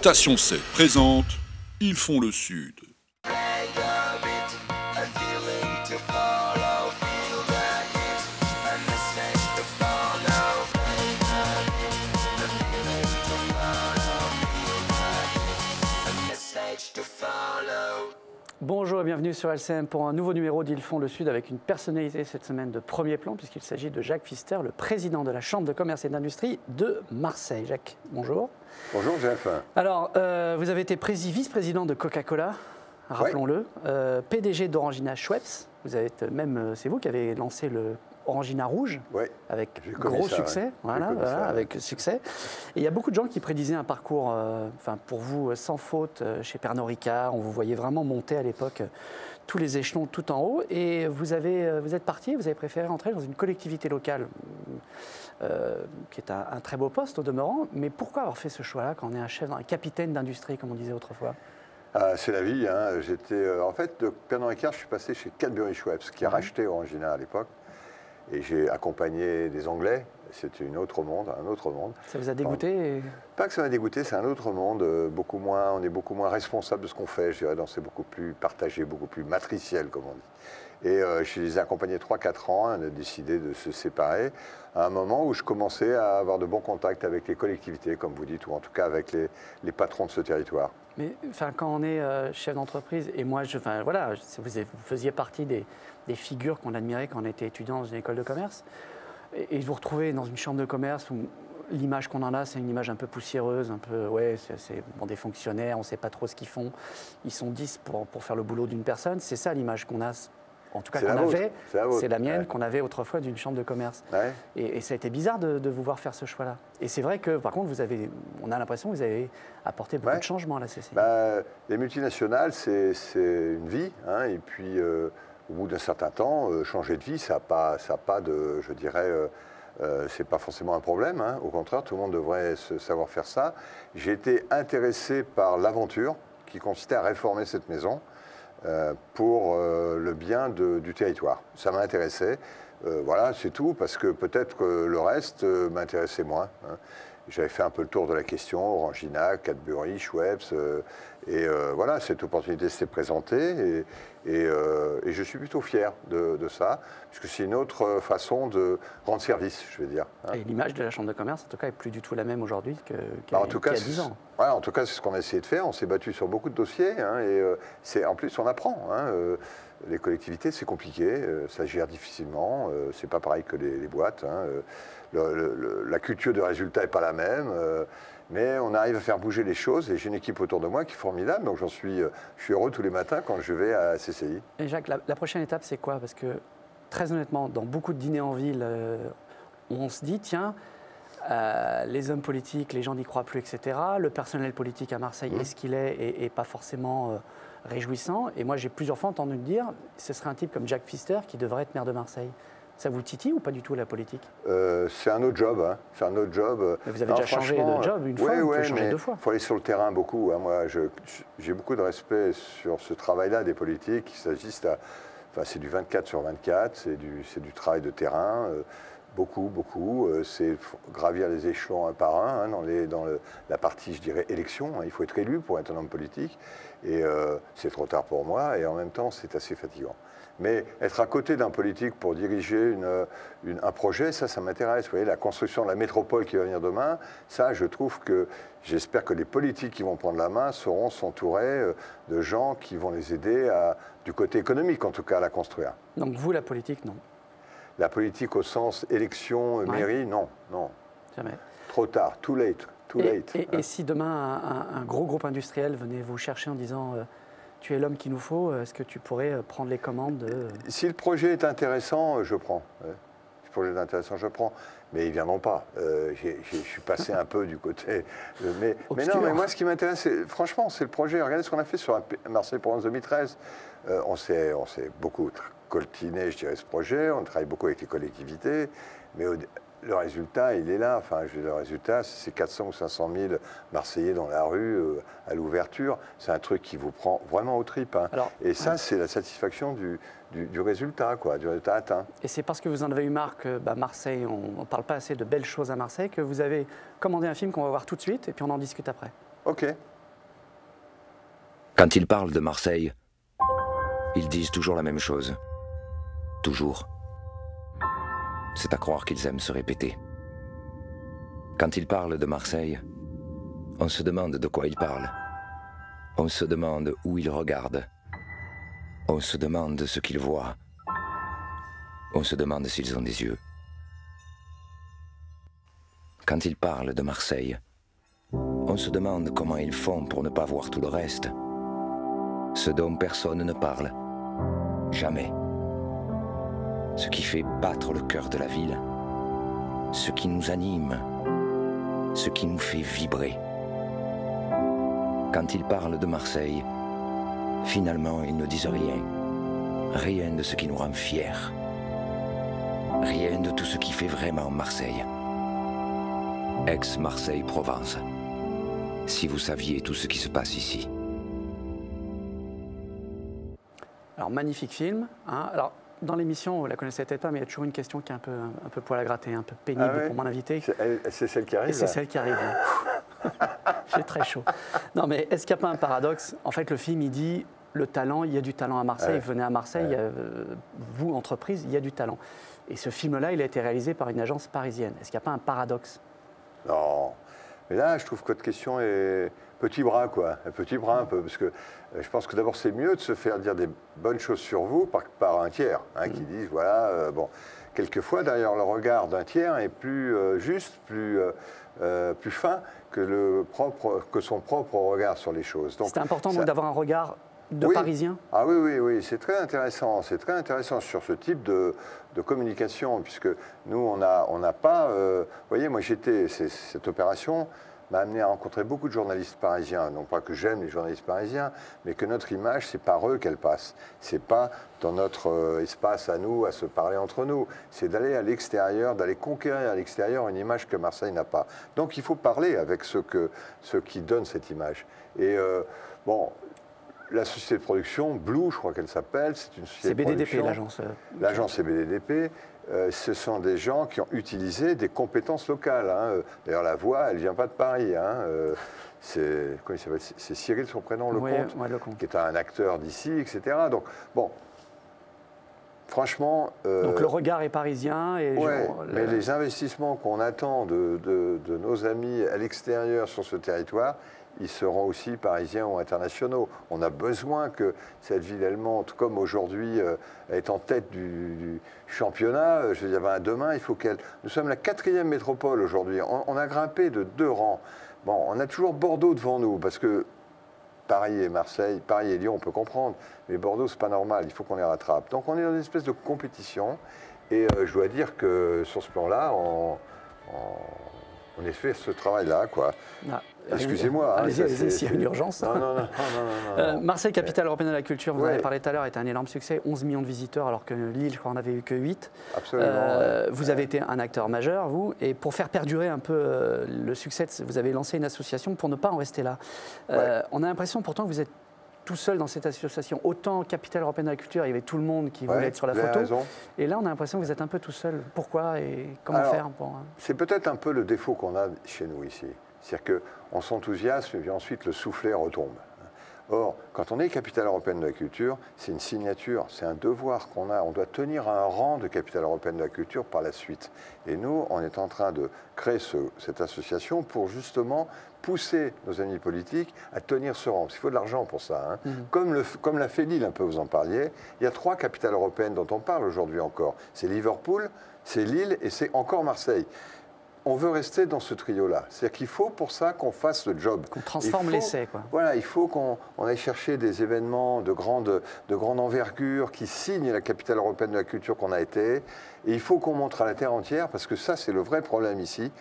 Station 7 présente Ils font le Sud. Bonjour et bienvenue sur LCM pour un nouveau numéro d'Ils font le Sud avec une personnalité cette semaine de premier plan puisqu'il s'agit de Jacques Pfister, le président de la Chambre de commerce et d'industrie de Marseille. Jacques, bonjour. Bonjour Jeff. Alors, vous avez été vice-président de Coca-Cola, rappelons-le, PDG d'Orangina Schweppes. Vous avez même, c'est vous qui avez lancé le Orangina rouge, avec gros succès, avec succès. Et il y a beaucoup de gens qui prédisaient un parcours, pour vous, sans faute chez Pernod Ricard. On vous voyait vraiment monter à l'époque tous les échelons tout en haut. Et vous êtes parti, vous avez préféré entrer dans une collectivité locale, qui est un très beau poste au demeurant. Mais pourquoi avoir fait ce choix-là quand on est un capitaine d'industrie, comme on disait autrefois ? C'est la vie. En fait, de Pernod Ricard, je suis passé chez Cadbury Schweppes, qui a racheté Orangina à l'époque. Et j'ai accompagné des Anglais. C'était un autre monde. Ça vous a dégoûté Pas que ça m'a dégoûté, c'est un autre monde. On est beaucoup moins responsable de ce qu'on fait. Je dirais, c'est beaucoup plus partagé, beaucoup plus matriciel, comme on dit. Et je les ai accompagnés 3-4 ans. On a décidé de se séparer à un moment où je commençais à avoir de bons contacts avec les collectivités, comme vous dites, ou en tout cas avec les patrons de ce territoire. Mais quand on est chef d'entreprise, et moi, vous faisiez partie des figures qu'on admirait quand on était étudiant dans une école de commerce, et vous retrouvez dans une chambre de commerce où l'image qu'on en a, c'est une image un peu poussiéreuse, un peu, c'est des fonctionnaires, on ne sait pas trop ce qu'ils font, ils sont 10 pour faire le boulot d'une personne, c'est ça l'image qu'on a. En tout cas, c'est la mienne, qu'on avait autrefois d'une chambre de commerce. Ouais. Et ça a été bizarre de vous voir faire ce choix-là. Et c'est vrai que, par contre, on a l'impression que vous avez apporté beaucoup de changements à la CCI. Les multinationales, c'est une vie. Et puis, au bout d'un certain temps, changer de vie, ça n'a pas de, je dirais, c'est pas forcément un problème. Au contraire, tout le monde devrait savoir faire ça. J'ai été intéressé par l'aventure qui consistait à réformer cette maison. Pour le bien du territoire. Ça m'intéressait. C'est tout, parce que peut-être que le reste m'intéressait moins. J'avais fait un peu le tour de la question, Orangina, Cadbury, Schweppes, cette opportunité s'est présentée et je suis plutôt fier de ça, puisque c'est une autre façon de rendre service, je vais dire. Et l'image de la Chambre de commerce, en tout cas, est plus du tout la même aujourd'hui qu'il y a 10 ans. En tout cas, c'est ce qu'on a essayé de faire. On s'est battu sur beaucoup de dossiers en plus, on apprend. Les collectivités, c'est compliqué, ça gère difficilement, c'est pas pareil que les boîtes. La culture de résultat n'est pas la même, mais on arrive à faire bouger les choses et j'ai une équipe autour de moi qui est formidable, donc je suis heureux tous les matins quand je vais à la CCI. Et Jacques, la prochaine étape, c'est quoi? Parce que, très honnêtement, dans beaucoup de dîners en ville, on se dit, tiens, les hommes politiques, les gens n'y croient plus, etc. Le personnel politique à Marseille est ce qu'il est et pas forcément réjouissant. Et moi, j'ai plusieurs fois entendu dire, ce serait un type comme Jacques Pfister qui devrait être maire de Marseille. Ça vous titille ou pas du tout, la politique? C'est un autre job. C'est un autre job. Mais vous avez déjà changé de job une fois, vous pouvez changer 2 fois. Il faut aller sur le terrain beaucoup. Moi, j'ai beaucoup de respect sur ce travail-là des politiques. Il s'agit c'est du 24 sur 24, c'est du travail de terrain. Beaucoup. C'est gravir les échelons un par un dans la partie, je dirais, élection. Il faut être élu pour être un homme politique. Et c'est trop tard pour moi. Et en même temps, c'est assez fatigant. Mais être à côté d'un politique pour diriger un projet, ça m'intéresse. Vous voyez, la construction de la métropole qui va venir demain, ça, j'espère que les politiques qui vont prendre la main sauront s'entourer de gens qui vont les aider, du côté économique en tout cas, à la construire. Donc vous, la politique, non? La politique au sens élection, mairie, non. Jamais. Trop tard, too late. Et si demain, un gros groupe industriel venait vous chercher en disant tu es l'homme qu'il nous faut, est-ce que tu pourrais prendre les commandes Si le projet est intéressant, je prends. Si le projet est intéressant, je prends. Mais ils ne viendront pas. Je suis passé un peu du côté... Mais moi, ce qui m'intéresse, franchement, c'est le projet. Regardez ce qu'on a fait sur Marseille-Provence 2013. On s'est beaucoup coltiné, je dirais, ce projet. On travaille beaucoup avec les collectivités. Mais le résultat, il est là. Le résultat, c'est 400 ou 500 000 Marseillais dans la rue à l'ouverture. C'est un truc qui vous prend vraiment aux tripes. Et ça, c'est la satisfaction du résultat, du résultat atteint. Et c'est parce que vous en avez eu marre que Marseille, on ne parle pas assez de belles choses à Marseille, que vous avez commandé un film qu'on va voir tout de suite et puis on en discute après. Ok. Quand ils parlent de Marseille, ils disent toujours la même chose. Toujours. C'est à croire qu'ils aiment se répéter. Quand ils parlent de Marseille, on se demande de quoi ils parlent. On se demande où ils regardent. On se demande ce qu'ils voient. On se demande s'ils ont des yeux. Quand ils parlent de Marseille, on se demande comment ils font pour ne pas voir tout le reste. Ce dont personne ne parle. Jamais. Ce qui fait battre le cœur de la ville. Ce qui nous anime. Ce qui nous fait vibrer. Quand ils parlent de Marseille, finalement, ils ne disent rien. Rien de ce qui nous rend fiers. Rien de tout ce qui fait vraiment Marseille. Aix-Marseille-Provence. Si vous saviez tout ce qui se passe ici. Alors, magnifique film. Hein. Alors, dans l'émission, vous la connaissez peut-être pas, mais il y a toujours une question qui est un peu poil à gratter, un peu pénible pour mon invité. C'est celle qui arrive. Et c'est celle qui arrive. J'ai très chaud. Non, mais est-ce qu'il n'y a pas un paradoxe? En fait, le film, il dit le talent, il y a du talent à Marseille. Venez à Marseille, vous, entreprise, il y a du talent. Et ce film-là, il a été réalisé par une agence parisienne. Est-ce qu'il n'y a pas un paradoxe? Non. Mais là, je trouve que votre question est petit bras, quoi. Un petit bras un peu. Parce que je pense que d'abord, c'est mieux de se faire dire des bonnes choses sur vous par un tiers, qui disent, voilà, bon. Quelquefois, d'ailleurs, le regard d'un tiers est plus juste, plus fin que son propre regard sur les choses. C'est important donc d'avoir un regard de Parisien. Ah oui, c'est très intéressant. C'est très intéressant sur ce type de communication, puisque nous, on n'a pas... vous voyez, moi, cette opération m'a amené à rencontrer beaucoup de journalistes parisiens. Non pas que j'aime les journalistes parisiens, mais que notre image, c'est par eux qu'elle passe. C'est pas dans notre espace à nous, à se parler entre nous. C'est d'aller à l'extérieur, d'aller conquérir à l'extérieur une image que Marseille n'a pas. Donc il faut parler avec ceux qui donnent cette image. Et la société de production, Blue, je crois qu'elle s'appelle, c'est une société de production. C'est BDDP, l'agence. L'agence c'est BDDP. Ce sont des gens qui ont utilisé des compétences locales. D'ailleurs, la voix, elle ne vient pas de Paris. C'est Cyril, son prénom, Lecomte, qui est un acteur d'ici, etc. Donc, bon, franchement... Donc le regard est parisien. Mais les investissements qu'on attend de nos amis à l'extérieur sur ce territoire, ils seront aussi parisiens ou internationaux. On a besoin que cette ville allemande, comme aujourd'hui, est en tête du championnat. Je veux dire, demain, il faut qu'elle... Nous sommes la 4e métropole aujourd'hui. On a grimpé de 2 rangs. Bon, on a toujours Bordeaux devant nous, parce que Paris et Marseille, Paris et Lyon, on peut comprendre. Mais Bordeaux, c'est pas normal. Il faut qu'on les rattrape. Donc, on est dans une espèce de compétition. Et je dois dire que sur ce plan-là, on ait fait ce travail-là, quoi. Excusez-moi. Allez-y, s'il y a une urgence. Non. Marseille, capitale européenne de la culture, vous en avez parlé tout à l'heure, est un énorme succès. 11 millions de visiteurs, alors que Lille, je crois, on n'avait eu que 8. Absolument. Vous avez été un acteur majeur, vous. Et pour faire perdurer un peu le succès, vous avez lancé une association pour ne pas en rester là. On a l'impression pourtant que vous êtes tout seul dans cette association. Autant capitale européenne de la culture, il y avait tout le monde qui voulait être sur la photo. Raison. Et là, on a l'impression que vous êtes un peu tout seul. Pourquoi et comment faire pour... C'est peut-être un peu le défaut qu'on a chez nous ici. C'est-à-dire qu'on s'enthousiasme et puis ensuite le soufflet retombe. Or, quand on est capitale européenne de la culture, c'est une signature, c'est un devoir qu'on a. On doit tenir un rang de capitale européenne de la culture par la suite. Et nous, on est en train de créer cette association pour justement pousser nos amis politiques à tenir ce rang. Parce qu'il faut de l'argent pour ça. Comme l'a fait Lille, un peu, vous en parliez. Il y a 3 capitales européennes dont on parle aujourd'hui encore. C'est Liverpool, c'est Lille et c'est encore Marseille. On veut rester dans ce trio-là. C'est-à-dire qu'il faut pour ça qu'on fasse le job. Qu'on transforme l'essai, quoi. Voilà, il faut qu'on aille chercher des événements de grande envergure qui signent la capitale européenne de la culture qu'on a été. Et il faut qu'on montre à la terre entière, parce que ça, c'est le vrai problème ici,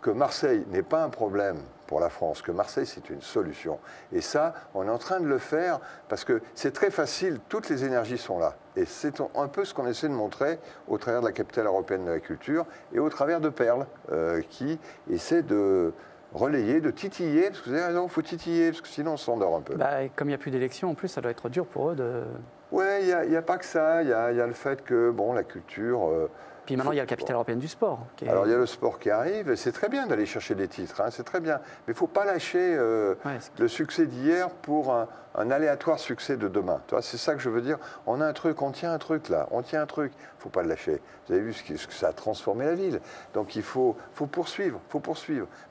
que Marseille n'est pas un problème pour la France, que Marseille, c'est une solution. Et ça, on est en train de le faire parce que c'est très facile, toutes les énergies sont là. Et c'est un peu ce qu'on essaie de montrer au travers de la capitale européenne de la culture et au travers de Perle, qui essaie de relayer, de titiller, parce que vous avez raison, il faut titiller, parce que sinon on s'endort un peu. Comme il n'y a plus d'élections, en plus, ça doit être dur pour eux de... Oui, il n'y a pas que ça. Il y a le fait que, bon, la culture... Puis maintenant, il y a la capitale européenne du sport. Alors, il y a le sport qui arrive, et c'est très bien d'aller chercher des titres, hein, c'est très bien. Mais il ne faut pas lâcher le succès d'hier pour un aléatoire succès de demain. C'est ça que je veux dire. On a un truc, on tient un truc là, on tient un truc. Il ne faut pas le lâcher. Vous avez vu ce que ça a transformé la ville. Donc, il faut poursuivre,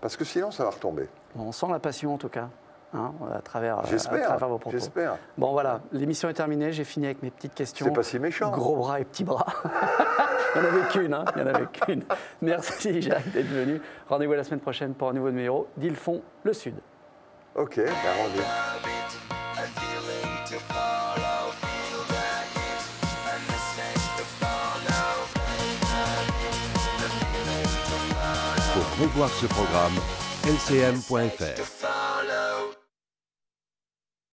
parce que sinon, ça va retomber. Bon, on sent la passion, en tout cas. Hein, à travers vos propos. J'espère. Bon voilà, l'émission est terminée, j'ai fini avec mes petites questions. C'est pas si méchant. Gros bras et petits bras. Il n'y en avait qu'une, hein. Il n'y en avait qu'une. Merci Jacques d'être venu. Rendez-vous la semaine prochaine pour un nouveau numéro d'Ils font le Sud. Ok, ben rendez-vous. Pour revoir ce programme, lcm.fr.